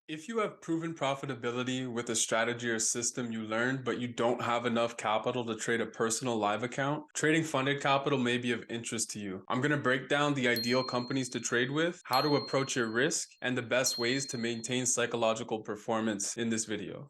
If you have proven profitability with a strategy or system you learned, but you don't have enough capital to trade a personal live account, trading funded capital may be of interest to you. I'm going to break down the ideal companies to trade with, how to approach your risk, and the best ways to maintain psychological performance in this video.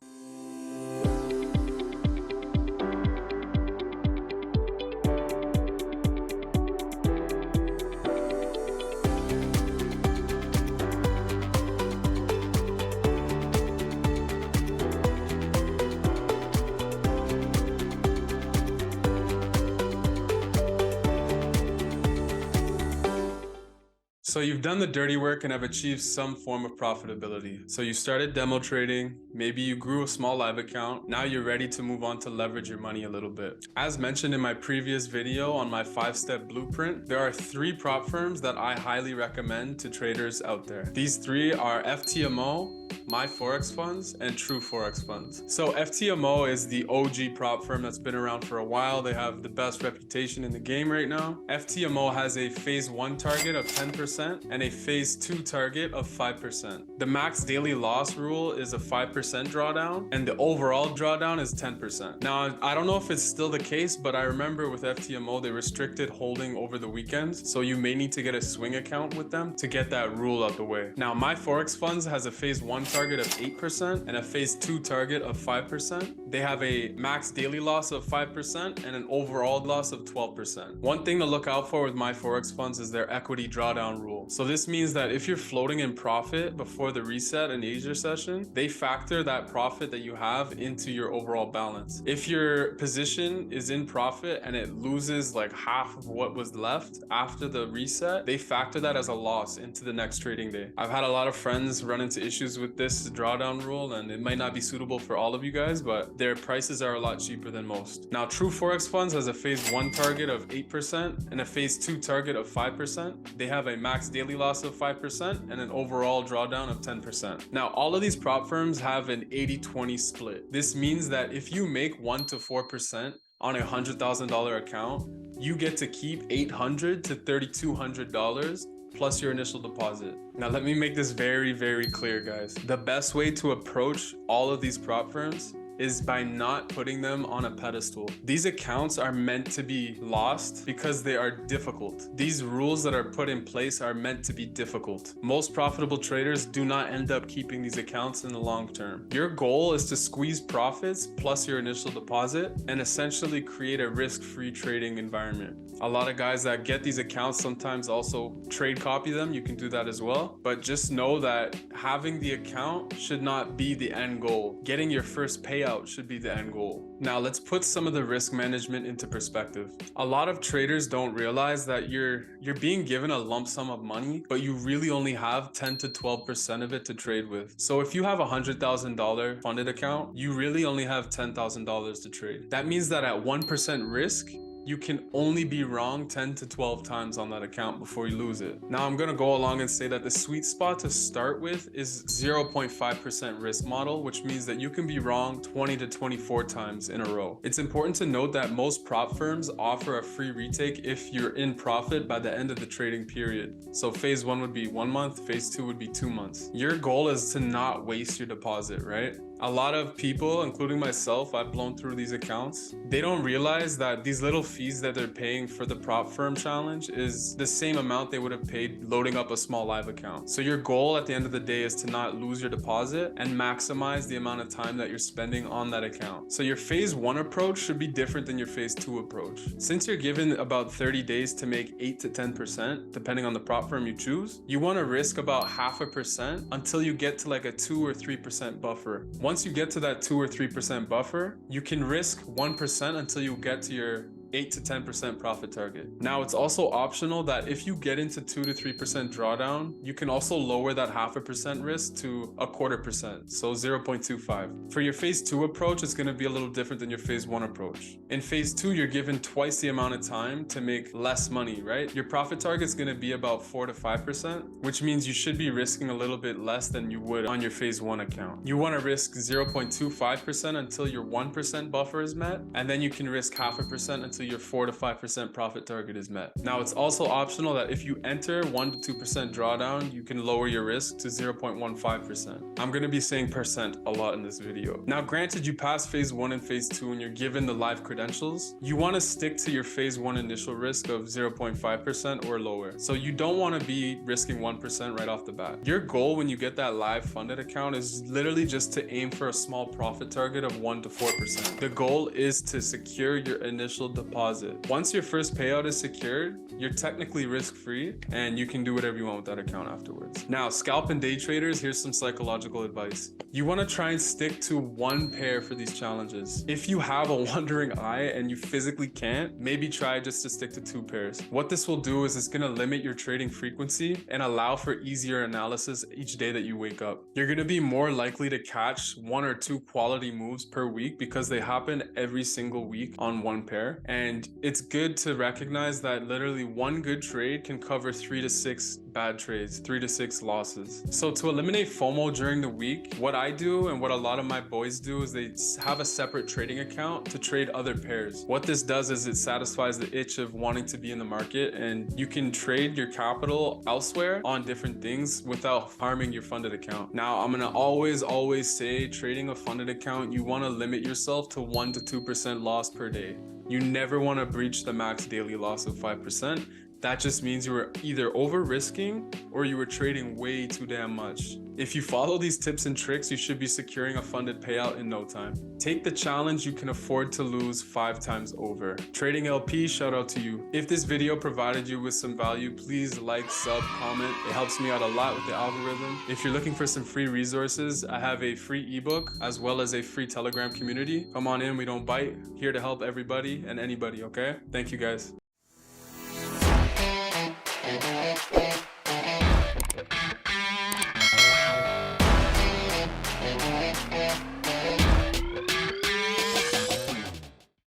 So you've done the dirty work and have achieved some form of profitability. So you started demo trading, maybe you grew a small live account. Now you're ready to move on to leverage your money a little bit. As mentioned in my previous video on my 5-step blueprint, there are 3 prop firms that I highly recommend to traders out there. These 3 are FTMO, My Forex Funds, and True Forex Funds. So FTMO is the OG prop firm that's been around for a while. They have the best reputation in the game right now. FTMO has a phase 1 target of 10% and a phase 2 target of 5%. The max daily loss rule is a 5% drawdown, and the overall drawdown is 10%. Now, I don't know if it's still the case, but I remember with FTMO, they restricted holding over the weekends, so you may need to get a swing account with them to get that rule out the way. Now, My Forex Funds has a phase 1 target of 8% and a phase 2 target of 5%. They have a max daily loss of 5% and an overall loss of 12%. One thing to look out for with My Forex Funds is their equity drawdown rule. So this means that if you're floating in profit before the reset and Asia session, they factor that profit that you have into your overall balance. If your position is in profit and it loses like half of what was left after the reset, they factor that as a loss into the next trading day. I've had a lot of friends run into issues with this drawdown rule, and it might not be suitable for all of you guys, but their prices are a lot cheaper than most. Now, True Forex Funds has a phase 1 target of 8% and a phase 2 target of 5%. They have a max daily loss of 5% and an overall drawdown of 10%. Now, all of these prop firms have an 80-20 split. This means that if you make 1 to 4% on a $100,000 account, you get to keep $800 to $3,200 plus your initial deposit. Now, let me make this very, very clear, guys. The best way to approach all of these prop firms is by not putting them on a pedestal. These accounts are meant to be lost because they are difficult. These rules that are put in place are meant to be difficult. Most profitable traders do not end up keeping these accounts in the long term. Your goal is to squeeze profits plus your initial deposit and essentially create a risk-free trading environment. A lot of guys that get these accounts sometimes also trade copy them. You can do that as well. But just know that having the account should not be the end goal. Getting your first payout should be the end goal. Now, let's put some of the risk management into perspective. A lot of traders don't realize that you're being given a lump sum of money, but you really only have 10 to 12% of it to trade with. So if you have a $100,000 funded account, you really only have $10,000 to trade. That means that at 1% risk, you can only be wrong 10 to 12 times on that account before you lose it. Now, I'm going to go along and say that the sweet spot to start with is 0.5% risk model, which means that you can be wrong 20 to 24 times in a row. It's important to note that most prop firms offer a free retake if you're in profit by the end of the trading period. So phase 1 would be 1 month, phase 2 would be 2 months. Your goal is to not waste your deposit, right? A lot of people, including myself, I've blown through these accounts. They don't realize that these little fees that they're paying for the prop firm challenge is the same amount they would have paid loading up a small live account. So your goal at the end of the day is to not lose your deposit and maximize the amount of time that you're spending on that account. So your phase 1 approach should be different than your phase 2 approach. Since you're given about 30 days to make 8 to 10%, depending on the prop firm you choose, you want to risk about 0.5% until you get to like a 2 or 3% buffer. Once you get to that 2 or 3% buffer, you can risk 1% until you get to your 8 to 10% profit target. Now, it's also optional that if you get into 2 to 3% drawdown, you can also lower that 0.5% risk to 0.25%, so 0.25. For your phase 2 approach, it's going to be a little different than your phase 1 approach. In phase 2, you're given twice the amount of time to make less money, right? Your profit target is going to be about 4 to 5%, which means you should be risking a little bit less than you would on your phase 1 account. You want to risk 0.25% until your 1% buffer is met, and then you can risk 0.5% until until your 4 to 5% profit target is met. Now, it's also optional that if you enter 1 to 2% drawdown, you can lower your risk to 0.15%. I'm going to be saying percent a lot in this video. Now, granted, you pass phase 1 and phase 2 and you're given the live credentials, you want to stick to your phase 1 initial risk of 0.5% or lower. So you don't want to be risking 1% right off the bat. Your goal when you get that live funded account is literally just to aim for a small profit target of 1 to 4%. The goal is to secure your initial deposit. Once your first payout is secured, you're technically risk-free and you can do whatever you want with that account afterwards. Now, scalp and day traders, here's some psychological advice. You want to try and stick to one pair for these challenges. If you have a wandering eye and you physically can't, maybe try just to stick to 2 pairs. What this will do is it's going to limit your trading frequency and allow for easier analysis each day that you wake up. You're going to be more likely to catch 1 or 2 quality moves per week because they happen every single week on one pair. And it's good to recognize that literally one good trade can cover 3 to 6 bad trades, 3 to 6 losses. So to eliminate FOMO during the week, what I do and what a lot of my boys do is they have a separate trading account to trade other pairs. What this does is it satisfies the itch of wanting to be in the market, and you can trade your capital elsewhere on different things without harming your funded account. Now, I'm gonna always say trading a funded account, you wanna limit yourself to 1 to 2% loss per day. You never wanna breach the max daily loss of 5%. That just means you were either over risking or you were trading way too damn much. If you follow these tips and tricks, you should be securing a funded payout in no time. Take the challenge you can afford to lose 5 times over. Trading LP, shout out to you. If this video provided you with some value, please like, sub, comment. It helps me out a lot with the algorithm. If you're looking for some free resources, I have a free ebook as well as a free Telegram community. Come on in, we don't bite. Here to help everybody and anybody, okay? Thank you guys.